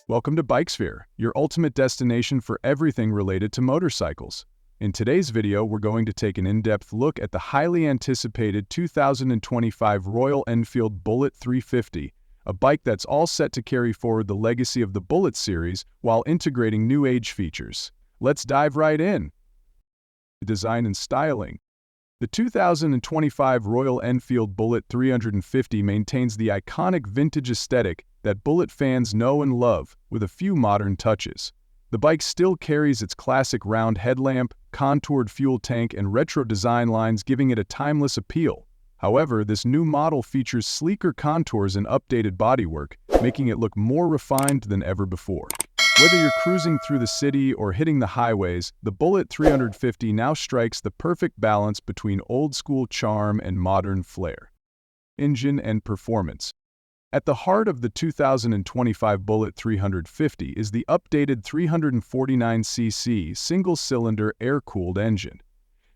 Welcome to BikeSphere, your ultimate destination for everything related to motorcycles. In today's video, we're going to take an in-depth look at the highly anticipated 2025 Royal Enfield Bullet 350, a bike that's all set to carry forward the legacy of the Bullet series while integrating new age features. Let's dive right in. Design and styling. The 2025 Royal Enfield Bullet 350 maintains the iconic vintage aesthetic that Bullet fans know and love, with a few modern touches. The bike still carries its classic round headlamp, contoured fuel tank, and retro design lines, giving it a timeless appeal. However, this new model features sleeker contours and updated bodywork, making it look more refined than ever before. Whether you're cruising through the city or hitting the highways, the Bullet 350 now strikes the perfect balance between old-school charm and modern flair. Engine and performance. At the heart of the 2025 Bullet 350 is the updated 349cc single-cylinder air-cooled engine.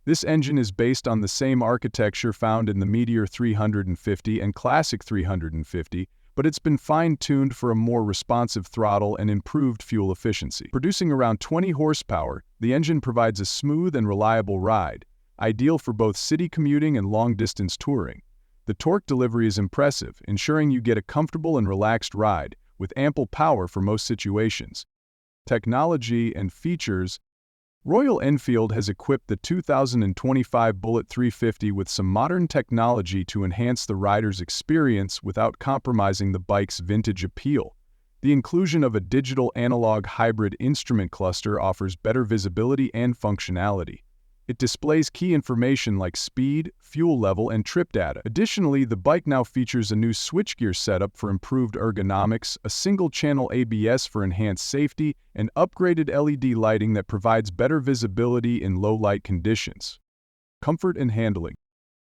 This engine is based on the same architecture found in the Meteor 350 and Classic 350, but it's been fine-tuned for a more responsive throttle and improved fuel efficiency. Producing around 20 horsepower, the engine provides a smooth and reliable ride, ideal for both city commuting and long-distance touring. The torque delivery is impressive, ensuring you get a comfortable and relaxed ride, with ample power for most situations. Technology and features. Royal Enfield has equipped the 2025 Bullet 350 with some modern technology to enhance the rider's experience without compromising the bike's vintage appeal. The inclusion of a digital-analog hybrid instrument cluster offers better visibility and functionality. It displays key information like speed, fuel level, and trip data. Additionally, the bike now features a new switchgear setup for improved ergonomics, a single-channel ABS for enhanced safety, and upgraded LED lighting that provides better visibility in low-light conditions. Comfort and handling.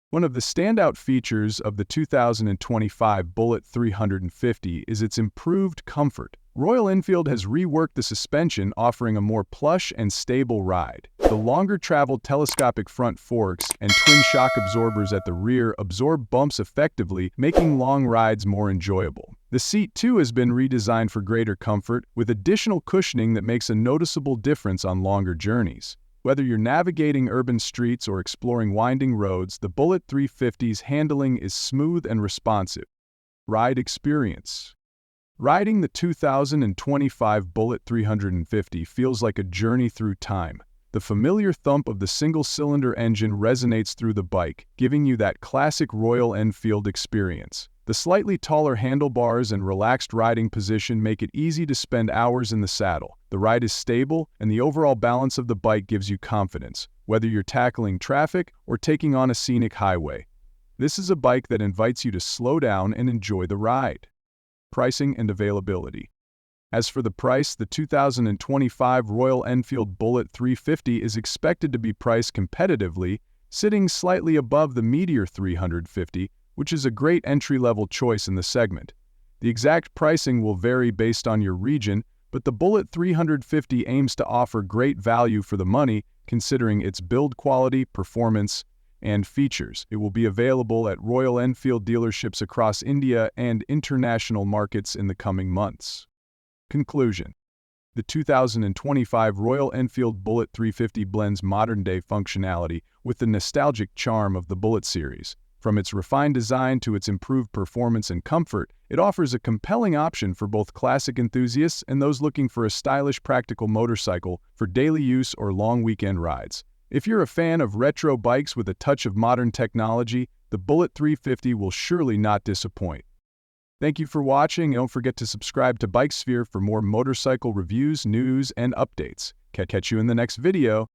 One of the standout features of the 2025 Bullet 350 is its improved comfort. Royal Enfield has reworked the suspension, offering a more plush and stable ride. The longer-traveled telescopic front forks and twin shock absorbers at the rear absorb bumps effectively, making long rides more enjoyable. The seat, too, has been redesigned for greater comfort, with additional cushioning that makes a noticeable difference on longer journeys. Whether you're navigating urban streets or exploring winding roads, the Bullet 350's handling is smooth and responsive. Ride experience. Riding the 2025 Bullet 350 feels like a journey through time. The familiar thump of the single-cylinder engine resonates through the bike, giving you that classic Royal Enfield experience. The slightly taller handlebars and relaxed riding position make it easy to spend hours in the saddle. The ride is stable, and the overall balance of the bike gives you confidence, whether you're tackling traffic or taking on a scenic highway. This is a bike that invites you to slow down and enjoy the ride. Pricing and availability. As for the price, the 2025 Royal Enfield Bullet 350 is expected to be priced competitively, sitting slightly above the Meteor 350, which is a great entry-level choice in the segment. The exact pricing will vary based on your region, but the Bullet 350 aims to offer great value for the money, considering its build quality, performance, and features. It will be available at Royal Enfield dealerships across India and international markets in the coming months. Conclusion. The 2025 Royal Enfield Bullet 350 blends modern-day functionality with the nostalgic charm of the Bullet series. From its refined design to its improved performance and comfort, it offers a compelling option for both classic enthusiasts and those looking for a stylish, practical motorcycle for daily use or long weekend rides. If you're a fan of retro bikes with a touch of modern technology, the Bullet 350 will surely not disappoint. Thank you for watching, and don't forget to subscribe to BikeSphere for more motorcycle reviews, news, and updates. Catch you in the next video.